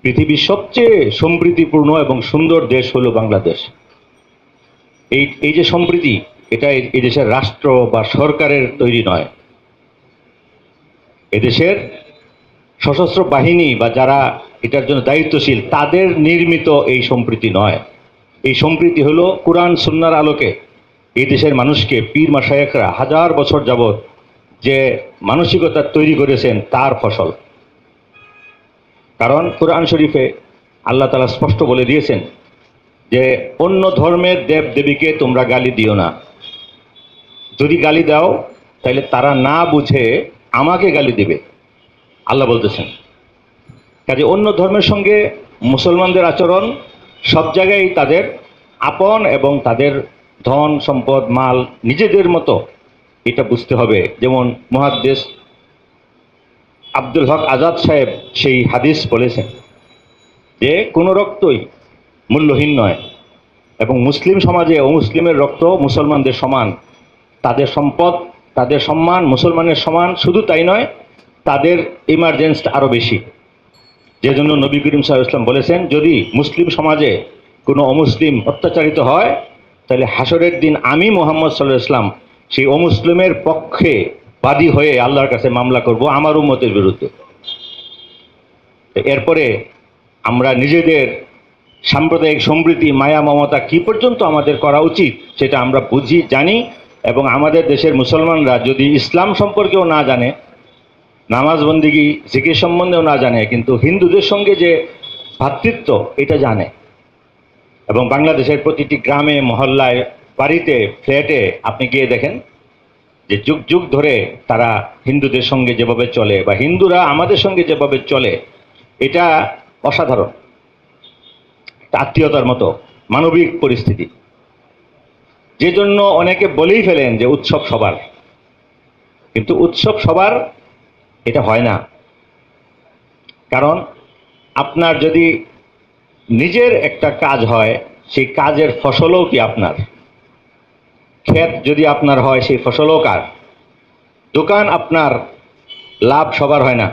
পৃথিবীর সবচেয়ে সমৃদ্ধিপূর্ণ এবং সুন্দর দেশ হলো বাংলাদেশ। এই এই যে সমৃদ্ধি, এটা এই দেশের রাষ্ট্র বা সরকারের তৈরি নয়। এদেশের সশস্ত্র বাহিনী বা যারা এটার জন্য দায়িত্বশীল তাদের নির্মিত এই সম্প্রীতি নয়। এই সম্প্রীতি হলো কুরআন সুন্নাহর আলোকে এই দেশের মানুষকে পীর মাশায়েখরা হাজার বছর যাবৎ যে মানসিকতা তৈরি করেছেন তার ফসল। কারণ কুরআন শরীফে আল্লাহ তাআলা স্পষ্ট বলে দিয়েছেন যে অন্য ধর্মের দেব দেবীকে তোমরা গালি দিও না। যদি গালি দাও তাহলে তারা না বুঝে আমাকে গালি দেবে, আল্লাহ বলতেছেন। কাজে অন্য ধর্মের সঙ্গে মুসলমানদের আচরণ সব জায়গায় তাদের আপন এবং তাদের ধন সম্পদ মাল নিজেদের মতো, এটা বুঝতে হবে। যেমন মুহাদ্দিস আব্দুল হক আজাদ সাহেব সেই হাদিস বলেছেন যে কোনো রক্তই মূল্যহীন নয়, এবং মুসলিম সমাজে অমুসলিমের রক্ত মুসলমানদের সমান, তাদের সম্পদ তাদের সম্মান মুসলমানের সমান। শুধু তাই নয়, তাদের ইমার্জেন্সি আরও বেশি। যে জন্য নবী করিম সাল্লাল্লাহু আলাইহি ওয়াসাল্লাম বলেছেন, যদি মুসলিম সমাজে কোনো অমুসলিম অত্যাচারিত হয় তাহলে হাসরের দিন আমি মুহাম্মদ সাল্লাল্লাহু আলাইহি ওয়াসাল্লাম সেই অমুসলিমের পক্ষে বাদী হয়ে আল্লাহর কাছে মামলা করব আমার উম্মতের বিরুদ্ধে। এরপরে আমরা নিজেদের সাম্প্রদায়িক সম্প্রীতি মায়া মমতা কি পর্যন্ত আমাদের করা উচিত সেটা আমরা বুঝি জানি। এবং আমাদের দেশের মুসলমানরা যদি ইসলাম সম্পর্কেও না জানে, নামাজ বন্দিগি জিকির সম্বন্ধেও না জানে, কিন্তু হিন্দুদের সঙ্গে যে ভ্রাতৃত্ব এটা জানে। এবং বাংলাদেশের প্রতিটি গ্রামে মহল্লায় বাড়িতে ফ্ল্যাটে আপনি গিয়ে দেখেন যে যুগ যুগ ধরে তারা হিন্দুদের সঙ্গে যেভাবে চলে বা হিন্দুরা আমাদের সঙ্গে যেভাবে চলে, এটা অসাধারণ, আত্মীয়তার মতো মানবিক পরিস্থিতি। যে জন্য অনেকে বলেই ফেলেন যে উৎসব সবার, কিন্তু উৎসব সবার এটা হয় না। কারণ আপনার যদি নিজের একটা কাজ হয়, সেই কাজের ফসলও কি আপনার। ক্ষেত যদি আপনার হয়, সেই ফসলও কার। দোকান আপনার, লাভ সবার হয় না।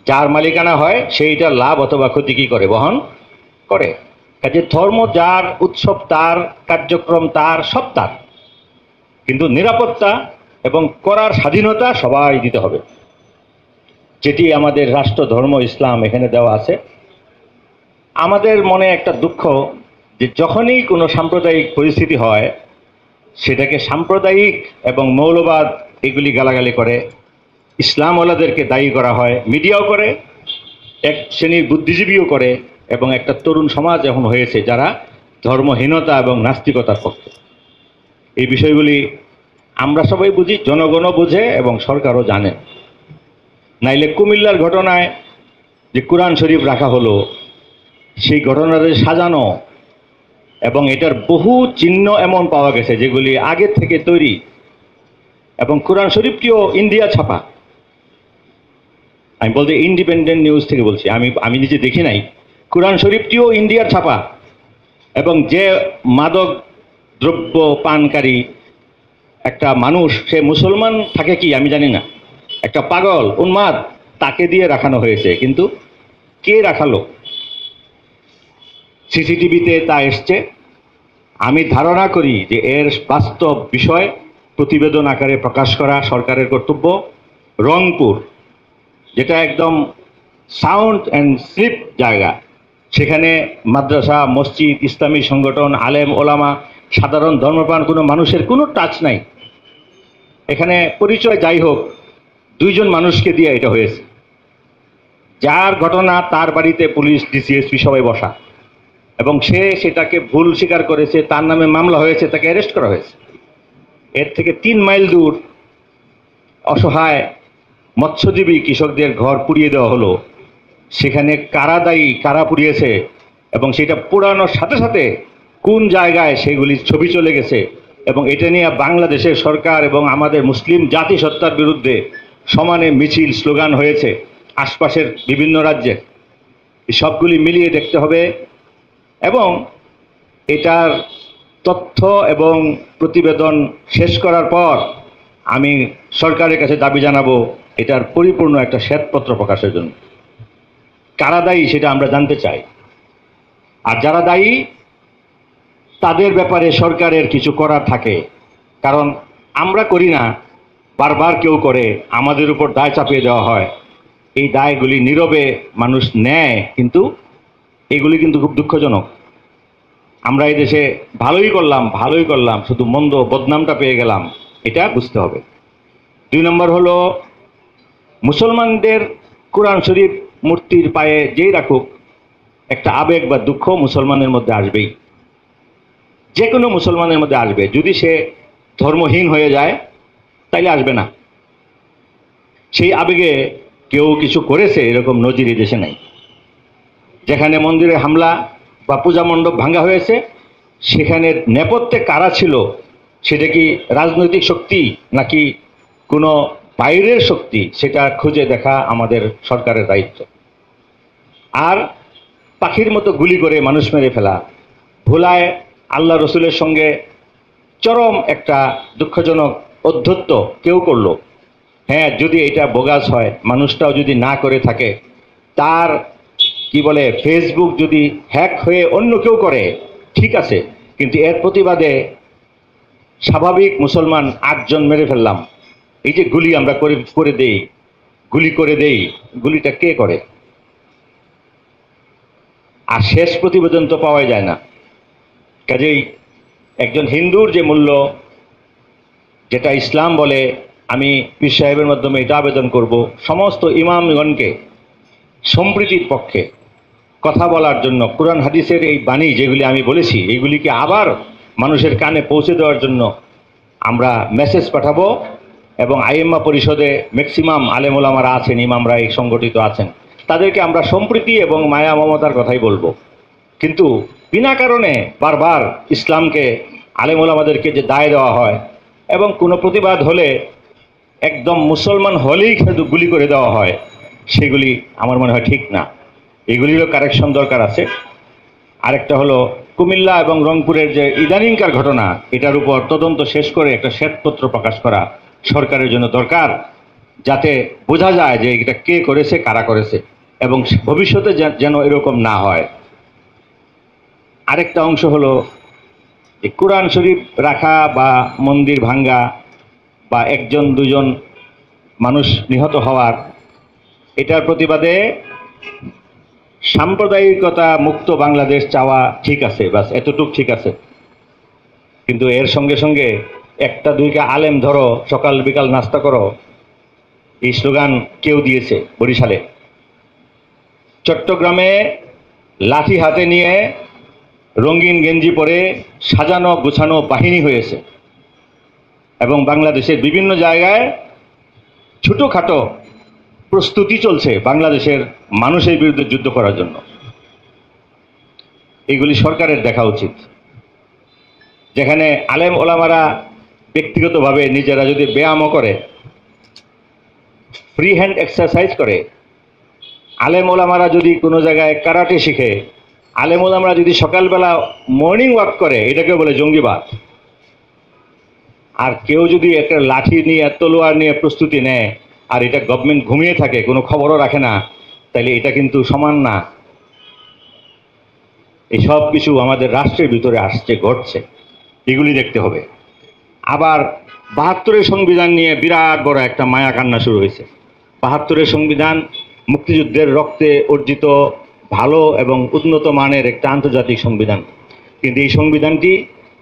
যার মালিকানা হয় সেইটা লাভ অথবা ক্ষতি কি করে, বহন করে। কাজে ধর্ম যার, উৎসব তার, কার্যক্রম তার, সব তার, কিন্তু নিরাপত্তা এবং করার স্বাধীনতা সবাই দিতে হবে, যেটি আমাদের রাষ্ট্র ধর্ম ইসলাম এখানে দেওয়া আছে। আমাদের মনে একটা দুঃখ যে যখনই কোনো সাম্প্রদায়িক পরিস্থিতি হয় সেটাকে সাম্প্রদায়িক এবং মৌলবাদ এগুলি গালাগালি করে, ইসলামওয়ালাদেরকে দায়ী করা হয়, মিডিয়াও করে, এক শ্রেণীর বুদ্ধিজীবীও করে, এবং একটা তরুণ সমাজ এখন হয়েছে যারা ধর্মহীনতা এবং নাস্তিকতার পক্ষে। এই বিষয়গুলি আমরা সবাই বুঝি, জনগণও বুঝে এবং সরকারও জানে। নাইলে কুমিল্লার ঘটনায় যে কোরআন শরীফ রাখা হলো, সেই ঘটনাটা সাজানো এবং এটার বহু চিহ্ন এমন পাওয়া গেছে যেগুলি আগে থেকে তৈরি। এবং কোরআন শরীফটিও ইন্ডিয়া ছাপা। আমি বলতে ইন্ডিপেন্ডেন্ট নিউজ থেকে বলছি, আমি নিজে দেখি নাই। কোরআন শরীফটিও ইন্ডিয়ার ছাপা। এবং যে মাদক দ্রব্য পানকারী একটা মানুষ, সে মুসলমান থাকে কি আমি জানি না, একটা পাগল উন্মাদ, তাকে দিয়ে রাখানো হয়েছে। কিন্তু কে রাখালো? সিসিটিভিতে তা এসছে। আমি ধারণা করি যে এর বাস্তব বিষয় প্রতিবেদন আকারে প্রকাশ করা সরকারের কর্তব্য। রংপুর, যেটা একদম সাউন্ড অ্যান্ড স্লিপ জায়গা, সেখানে মাদ্রাসা, মসজিদ, ইসলামী সংগঠন, আলেম ওলামা, সাধারণ ধর্মপ্রাণ কোনো মানুষের কোনো টাচ নাই। এখানে পরিচয় যাই হোক, দুইজন মানুষকে দিয়ে এটা হয়েছে। যার ঘটনা তার বাড়িতে পুলিশ, ডিসিএসপি সবাই বসা, এবং সে সেটাকে ভুল স্বীকার করেছে, তার নামে মামলা হয়েছে, তাকে অ্যারেস্ট করা হয়েছে। এর থেকে 3 মাইল দূর অসহায় মৎস্যজীবী কৃষকদের ঘর পুড়িয়ে দেওয়া হলো। সেখানে কারা দায়ী, কারা পুড়িয়েছে, এবং সেটা পোড়ানোর সাথে সাথে কোন জায়গায় সেগুলি ছবি চলে গেছে, এবং এটা নিয়ে বাংলাদেশের সরকার এবং আমাদের মুসলিম জাতিসত্তার বিরুদ্ধে সমানে মিছিল, স্লোগান হয়েছে আশপাশের বিভিন্ন রাজ্যে। সবগুলি মিলিয়ে দেখতে হবে, এবং এটার তথ্য এবং প্রতিবেদন শেষ করার পর আমি সরকারের কাছে দাবি জানাবো এটার পরিপূর্ণ একটা শ্বেতপত্র প্রকাশের জন্য। কারা দায়ী সেটা আমরা জানতে চাই। আর যারা দায়ী তাদের ব্যাপারে সরকারের কিছু করার থাকে, কারণ আমরা করি না, বারবার কেউ করে, আমাদের উপর দায় চাপিয়ে দেওয়া হয়। এই দায়গুলি নীরবে মানুষ নেয়, কিন্তু এগুলি কিন্তু খুব দুঃখজনক। আমরা এই দেশে ভালোই করলাম, শুধু মন্দ বদনামটা পেয়ে গেলাম, এটা বুঝতে হবে। 2 নম্বর হলো, মুসলমানদের কোরআন শরীফ মূর্তির পায়ে যেই রাখুক, একটা আবেগ বা দুঃখ মুসলমানের মধ্যে আসবেই, যে কোনো মুসলমানের মধ্যে আসবে। যদি সে ধর্মহীন হয়ে যায় তাইলে আসবে না। সেই আবেগে কেউ কিছু করেছে এরকম নজির এই দেশে নাই। যেখানে মন্দিরে হামলা বা পূজা মণ্ডপ ভাঙ্গা হয়েছে, সেখানে নেপথ্যে কারা ছিল, সেটা কি রাজনৈতিক শক্তি নাকি কোনো বাইরের শক্তি, সেটা খুঁজে দেখা আমাদের সরকারের দায়িত্ব। আর পাখির মতো গুলি করে মানুষ মেরে ফেলা, ভোলায় আল্লাহ রসুলের সঙ্গে চরম একটা দুঃখজনক অধ্যত্ত কেউ করলো। হ্যাঁ, যদি এটা বোগাস হয়, মানুষটাও যদি না করে থাকে, তার কি বলে ফেসবুক যদি হ্যাক হয়ে অন্য কেউ করে, ঠিক আছে, কিন্তু এর প্রতিবাদে স্বাভাবিক মুসলমান 8 জন মেরে ফেললাম, এই যে গুলি আমরা করে দেই, গুলিটা কে করে? আর শেষ প্রতিবেদন তো পাওয়া যায় না। কাজেই একজন হিন্দুর যে মূল্য, যেটা ইসলাম বলে, আমি পীর সাহেবের মাধ্যমে এটা আবেদন করব সমস্ত ইমামগণকে সম্প্রীতির পক্ষে কথা বলার জন্য, কোরআন হাদিসের এই বাণী যেগুলি আমি বলেছি, এইগুলিকে আবার মানুষের কানে পৌঁছে দেওয়ার জন্য আমরা মেসেজ পাঠাবো। এবং আইএমএ পরিষদে ম্যাক্সিমাম আলেম ওলামারা আছেন, ইমামরা এই সংগঠিত আছেন, তাদেরকে আমরা সম্প্রীতি এবং মায়া মমতার কথাই বলবো। কিন্তু বিনা কারণে বারবার ইসলামকে, আলেম ওলামাদেরকে যে দায় দেওয়া হয়, এবং কোনো প্রতিবাদ হলে একদম মুসলমান হলেই শুধু গুলি করে দেওয়া হয়, সেগুলি আমার মনে হয় ঠিক না। এগুলিরও কারেকশন দরকার আছে। আরেকটা হলো, কুমিল্লা এবং রংপুরের যে ইদানিংকার ঘটনা, এটার উপর তদন্ত শেষ করে একটা শ্বেতপত্র প্রকাশ করা সরকারের জন্য দরকার, যাতে বোঝা যায় যে এটা কে করেছে, কারা করেছে, এবং ভবিষ্যতে যেন এরকম না হয়। আরেকটা অংশ হলো, যে কোরআন শরীফ রাখা বা মন্দির ভাঙ্গা বা 1 জন 2 জন মানুষ নিহত হওয়ার, এটার প্রতিবাদে সাম্প্রদায়িকতা মুক্ত বাংলাদেশ চাওয়া ঠিক আছে, বাস এতটুক ঠিক আছে। কিন্তু এর সঙ্গে সঙ্গে 1টা 2টা আলেম ধরো, সকাল বিকাল নাস্তা করো, এই স্লোগান কেউ দিয়েছে বরিশালে। চট্টগ্রামে লাঠি হাতে নিয়ে রঙিন গেঞ্জি পরে সাজানো গোছানো বাহিনী হয়েছে, এবং বাংলাদেশের বিভিন্ন জায়গায় ছোটোখাটো প্রস্তুতি চলছে বাংলাদেশের মানুষের বিরুদ্ধে যুদ্ধ করার জন্য। এগুলি সরকারের দেখা উচিত। যেখানে আলেম ওলামারা ব্যক্তিগতভাবে নিজেরা যদি ব্যায়ামও করে, ফ্রি হ্যান্ড এক্সারসাইজ করে, আলেম ওলামারা যদি কোনো জায়গায় কারাটে শিখে, আলেম ওলামারা যদি সকালবেলা মর্নিং ওয়াক করে, এটাকে বলে জঙ্গিবাদ। আর কেউ যদি একটা লাঠি নিয়ে, তলোয়ার নিয়ে প্রস্তুতি নেয়, আর এটা গভর্নমেন্ট ঘুমিয়ে থাকে, কোনো খবরও রাখে না, তাইলে এটা কিন্তু সমান না। এই সব কিছু আমাদের রাষ্ট্রের ভিতরে আসছে, ঘটছে, এগুলি দেখতে হবে। আবার 72-এর সংবিধান নিয়ে বিরাট বড় একটা মায়া কান্না শুরু হয়েছে। 72-এর সংবিধান মুক্তিযুদ্ধের রক্তে অর্জিত ভালো এবং উন্নত মানের একটা আন্তর্জাতিক সংবিধান, কিন্তু এই সংবিধানটি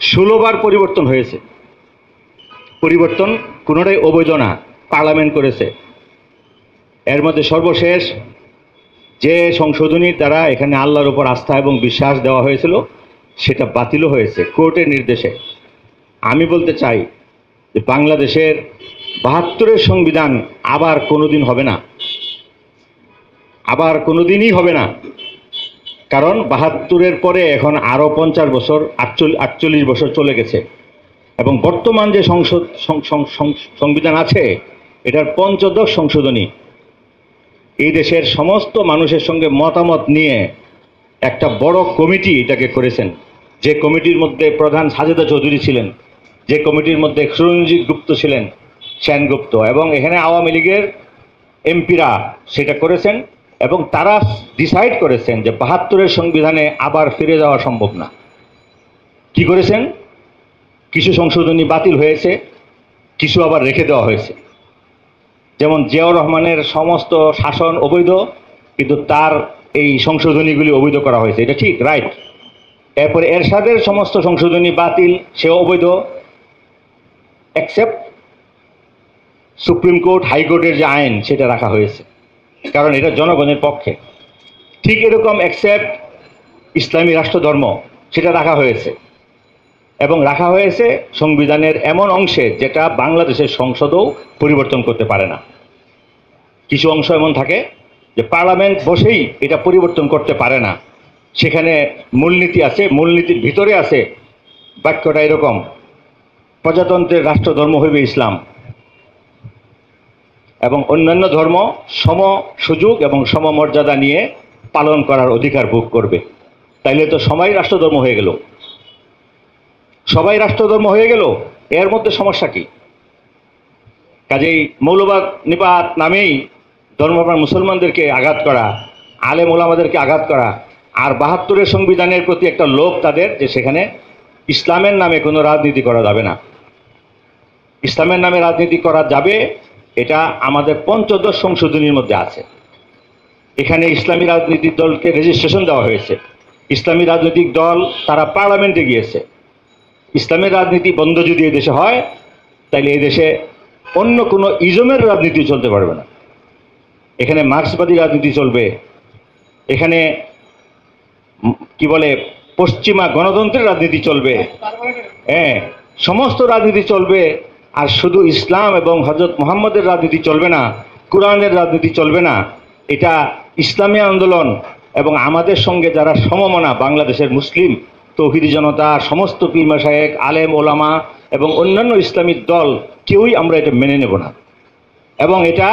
16 বার পরিবর্তন হয়েছে। পরিবর্তন কোনোটাই অবৈধ না, পার্লামেন্ট করেছে। এর মধ্যে সর্বশেষ যে সংশোধনীর দ্বারা এখানে আল্লাহর উপর আস্থা এবং বিশ্বাস দেওয়া হয়েছিল, সেটা বাতিলও হয়েছে কোর্টের নির্দেশে। আমি বলতে চাই যে বাংলাদেশের 72-এর সংবিধান আবার কোনোদিন হবে না, আবার কোনোদিনই হবে না। কারণ 72-এর পরে এখন আরও 50 বছর, 48 বছর চলে গেছে, এবং বর্তমান যে সংবিধান আছে, এটার 5ম সংশোধনী এই দেশের সমস্ত মানুষের সঙ্গে মতামত নিয়ে একটা বড় কমিটি এটাকে করেছেন, যে কমিটির মধ্যে প্রধান সাজেদা চৌধুরী ছিলেন, যে কমিটির মধ্যে সুরঞ্জিত গুপ্ত ছিলেন, সেনগুপ্ত, এবং এখানে আওয়ামী লীগের এমপিরা সেটা করেছেন, এবং তারা ডিসাইড করেছেন যে ৭২-এর সংবিধানে আবার ফিরে যাওয়া সম্ভব না। কি করেছেন? কিছু সংশোধনী বাতিল হয়েছে, কিছু আবার রেখে দেওয়া হয়েছে। যেমন জিয়াউর রহমানের সমস্ত শাসন অবৈধ, কিন্তু তার এই সংশোধনীগুলি অবৈধ করা হয়েছে, এটা ঠিক, রাইট। এরপরে এরশাদের সমস্ত সংশোধনী বাতিল, সেও অবৈধ, এক্সেপ্ট সুপ্রিম কোর্ট, হাইকোর্টের যে আইন সেটা রাখা হয়েছে, কারণ এটা জনগণের পক্ষে। ঠিক এরকম এক্সেপ্ট ইসলামী রাষ্ট্রধর্ম, সেটা রাখা হয়েছে, এবং রাখা হয়েছে সংবিধানের এমন অংশে যেটা বাংলাদেশের সংসদও পরিবর্তন করতে পারে না। কিছু অংশ এমন থাকে যে পার্লামেন্ট বসেই এটা পরিবর্তন করতে পারে না, সেখানে মূলনীতি আছে, মূলনীতির ভিতরে আছে বাক্যটা এরকম: প্রজাতন্ত্রের রাষ্ট্রধর্ম হইবে ইসলাম এবং অন্যান্য ধর্ম সম সুযোগ এবং সমমর্যাদা নিয়ে পালন করার অধিকার ভোগ করবে। তাইলে তো সবাই রাষ্ট্রধর্ম হয়ে গেল, সবাই রাষ্ট্রধর্ম হয়ে গেল, এর মধ্যে সমস্যা কি? কাজেই মৌলবাদ নিপাত নামেই ধর্মপ্রাণ মুসলমানদেরকে আঘাত করা, আলেম ওলামাদেরকে আঘাত করা, আর ৭২-এর সংবিধানের প্রতি একটা লোভ তাদের, যে সেখানে ইসলামের নামে কোনো রাজনীতি করা যাবে না। ইসলামের নামে রাজনীতি করা যাবে, এটা আমাদের ৫৫ সংশোধনীর মধ্যে আছে। এখানে ইসলামী রাজনৈতিক দলকে রেজিস্ট্রেশন দেওয়া হয়েছে, ইসলামী রাজনৈতিক দল তারা পার্লামেন্টে গিয়েছে। ইসলামের রাজনীতি বন্ধ যদি এই দেশে হয়, তাইলে এই দেশে অন্য কোনো ইজমের রাজনীতি চলতে পারবে না। এখানে মার্ক্সবাদী রাজনীতি চলবে, এখানে কি বলে পশ্চিমা গণতন্ত্রের রাজনীতি চলবে, হ্যাঁ, সমস্ত রাজনীতি চলবে। আর শুধু ইসলাম এবং হযরত মুহাম্মদের রাজনীতি চলবে না, কোরআনের রাজনীতি চলবে না। এটা ইসলামী আন্দোলন এবং আমাদের সঙ্গে যারা সমমনা বাংলাদেশের মুসলিম তৌহিদি জনতা, সমস্ত পীর মাশায়েখ, আলেম ওলামা এবং অন্যান্য ইসলামিক দল, কেউই আমরা এটা মেনে নেব না। এবং এটা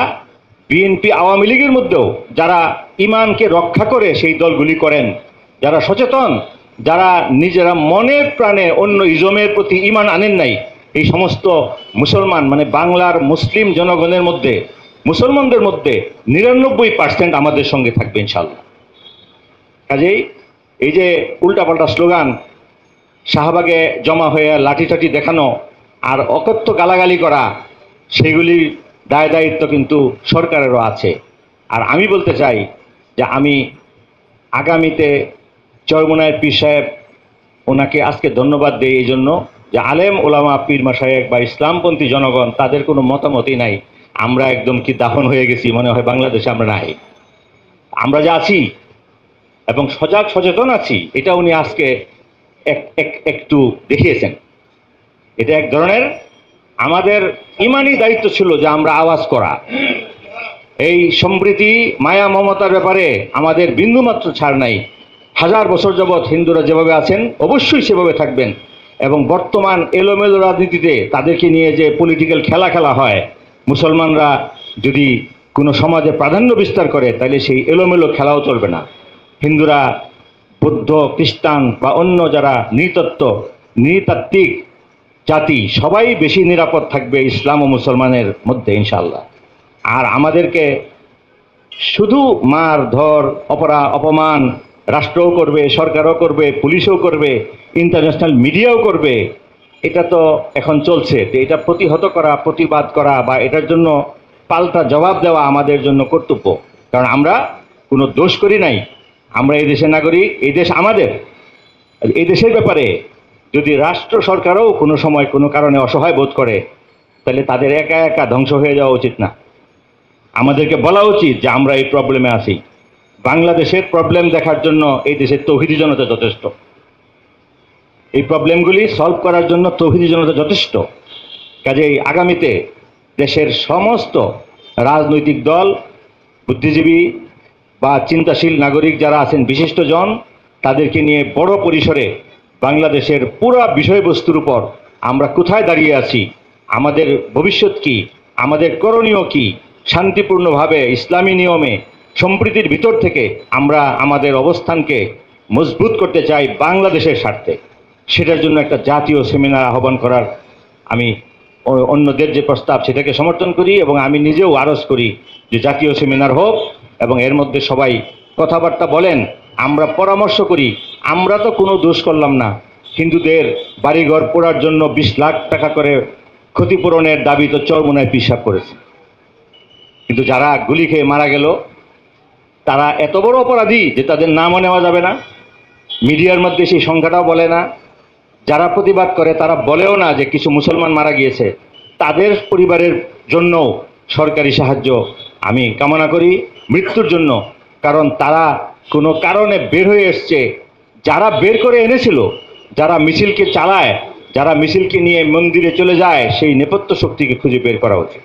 বিএনপি আওয়ামী লীগের মধ্যেও যারা ইমানকে রক্ষা করে সেই দলগুলি করেন, যারা সচেতন, যারা নিজেরা মনে প্রাণে অন্য ইজমের প্রতি ইমান আনেন নাই, এই সমস্ত মুসলমান মানে বাংলার মুসলিম জনগণের মধ্যে, মুসলমানদের মধ্যে ৯৯% আমাদের সঙ্গে থাকবে ইনশাআল্লাহ। কাজেই এই যে উল্টাপাল্টা স্লোগান, শাহবাগে জমা হয়ে লাঠিটাঠি দেখানো আর অকথ্য গালাগালি করা, সেগুলির দায় দায়িত্ব কিন্তু সরকারেরও আছে। আর আমি বলতে চাই যে আমি আগামীতে চরমোনায়ের পীর সাহেব, ওনাকে আজকে ধন্যবাদ দেই এই জন্য যে আলেম ওলামা পীর মাশায়েখ বা ইসলামপন্থী জনগণ, তাদের কোনো মতামতই নাই। আমরা একদম কি দাফন হয়ে গেছি, মনে হয় বাংলাদেশে আমরা নাই। আমরা যা আছি এবং সজাগ সচেতন আছি, এটা উনি আজকে একটু দেখিয়েছেন। এটা এক ধরনের আমাদের ইমানি দায়িত্ব ছিল যে আমরা আওয়াজ করা। এই সম্প্রীতি মায়া মমতার ব্যাপারে আমাদের বিন্দুমাত্র ছাড় নাই। 1000 বছর যাবৎ হিন্দুরা যেভাবে আছেন অবশ্যই সেভাবে থাকবেন। এবং বর্তমান এলোমেলো রাজনীতিতে তাদেরকে নিয়ে যে পলিটিক্যাল খেলা হয়, মুসলমানরা যদি কোনো সমাজে প্রাধান্য বিস্তার করে, তাহলে সেই এলোমেলো খেলাও চলবে না। হিন্দুরা, বৌদ্ধ, খ্রিস্টান বা অন্য যারা নৃতাত্ত্বিক জাতি, সবাই বেশি নিরাপদ থাকবে ইসলাম ও মুসলমানের মধ্যে ইনশাআল্লাহ। আর আমাদেরকে শুধু মার ধর অপমান রাষ্ট্রও করবে, সরকারও করবে, পুলিশও করবে, ইন্টারন্যাশনাল মিডিয়াও করবে, এটা তো এখন চলছে। তো এটা প্রতিহত করা, প্রতিবাদ করা বা এটার জন্য পাল্টা জবাব দেওয়া আমাদের জন্য কর্তব্য। কারণ আমরা কোনো দোষ করি নাই, আমরা এই দেশের নাগরিক, এই দেশ আমাদের। এই দেশের ব্যাপারে যদি রাষ্ট্র সরকারও কোনো সময় কোনো কারণে অসহায় বোধ করে, তাহলে তাদের একা একা ধ্বংস হয়ে যাওয়া উচিত না। আমাদেরকে বলা উচিত যে আমরা এই প্রবলেমে আছি। বাংলাদেশের প্রবলেম দেখার জন্য এই দেশের তৌহিদি জনতা যথেষ্ট, এই প্রবলেমগুলি সলভ করার জন্য তৌহিদি জনতা যথেষ্ট। কাজেই আগামীতে দেশের সমস্ত রাজনৈতিক দল, বুদ্ধিজীবী বা চিন্তাশীল নাগরিক যারা আছেন, বিশিষ্টজন, তাদেরকে নিয়ে বড় পরিসরে বাংলাদেশের পুরো বিষয়বস্তুর উপর আমরা কোথায় দাঁড়িয়ে আছি, আমাদের ভবিষ্যৎ কি, আমাদের করণীয় কি, শান্তিপূর্ণভাবে ইসলামী নিয়মে সম্প্রীতির ভিতর থেকে আমরা আমাদের অবস্থানকে মজবুত করতে চাই বাংলাদেশের স্বার্থে। সেটার জন্য একটা জাতীয় সেমিনার আহ্বান করার আমি অন্যদের যে প্রস্তাব সেটাকে সমর্থন করি, এবং আমি নিজেও আরজ করি যে জাতীয় সেমিনার হোক এবং এর মধ্যে সবাই কথাবার্তা বলেন, আমরা পরামর্শ করি। আমরা তো কোনো দোষ করলাম না। হিন্দুদের বাড়িঘর পোড়ার জন্য 20 লাখ টাকা করে ক্ষতিপূরণের দাবি তো চরমোনায় পিসাব করেছে, কিন্তু যারা গুলি খেয়ে মারা গেল তারা এত বড় অপরাধী যে তাদের নামও নেওয়া যাবে না, মিডিয়ার মধ্যে সেই সংখ্যাটাও বলে না। যারা প্রতিবাদ করে তারা বলেও না যে কিছু মুসলমান মারা গিয়েছে। তাদের পরিবারের জন্য সরকারি সাহায্য আমি কামনা করি, মৃত্যুর জন্য, কারণ তারা কোনো কারণে বের হয়ে এসছে। যারা বের করে এনেছিল, যারা মিছিলকে চালায়, যারা মিছিলকে নিয়ে মন্দিরে চলে যায়, সেই নেপথ্য শক্তিকে খুঁজে বের করা উচিত।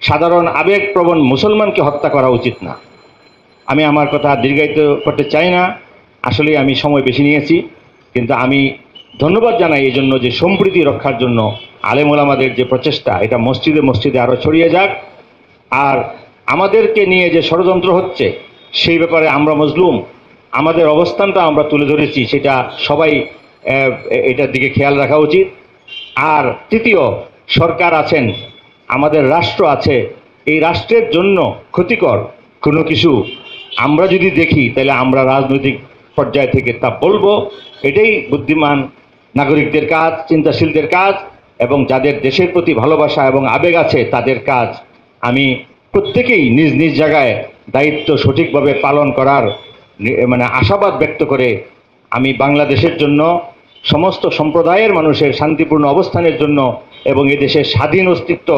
সাধারণ আবেগপ্রবণ মুসলমানকে হত্যা করা উচিত না। আমি আমার কথা দীর্ঘায়িত করতে চাই না, আসলে আমি সময় বেশি নিয়েছি, কিন্তু আমি ধন্যবাদ জানাই এই জন্য যে সম্প্রীতি রক্ষার জন্য আলেম ওলামাদের যে প্রচেষ্টা, এটা মসজিদে মসজিদে আরও ছড়িয়ে যাক। আর আমাদেরকে নিয়ে যে ষড়যন্ত্র হচ্ছে সেই ব্যাপারে আমরা মজলুম, আমাদের অবস্থানটা আমরা তুলে ধরেছি, সেটা সবাই এটার দিকে খেয়াল রাখা উচিত। আর তৃতীয়, সরকার আছেন, আমাদের রাষ্ট্র আছে, এই রাষ্ট্রের জন্য ক্ষতিকর কোনো কিছু আমরা যদি দেখি তাহলে আমরা রাজনৈতিক পর্যায় থেকে তা বলবো। এটাই বুদ্ধিমান নাগরিকদের কাজ, চিন্তাশীলদের কাজ, এবং যাদের দেশের প্রতি ভালোবাসা এবং আবেগ আছে তাদের কাজ। আমি প্রত্যেকেই নিজ নিজ জায়গায় দায়িত্ব সঠিকভাবে পালন করার আশাবাদ ব্যক্ত করে আমি বাংলাদেশের জন্য, সমস্ত সম্প্রদায়ের মানুষের শান্তিপূর্ণ অবস্থানের জন্য এবং এদেশের স্বাধীন অস্তিত্ব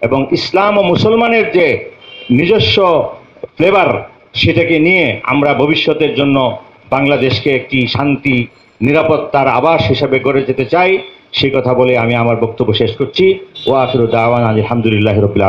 এবং ইসলাম ও মুসলমানের যে নিজস্ব ফ্লেভার, সেটাকে নিয়ে আমরা ভবিষ্যতের জন্য বাংলাদেশকে একটি শান্তি নিরাপত্তার আবাস হিসাবে গড়ে যেতে চাই। সেই কথা বলে আমি আমার বক্তব্য শেষ করছি। ওয়া আখিরু দাওয়ানা আলহামদুলিল্লাহি রাব্বিল আলামিন।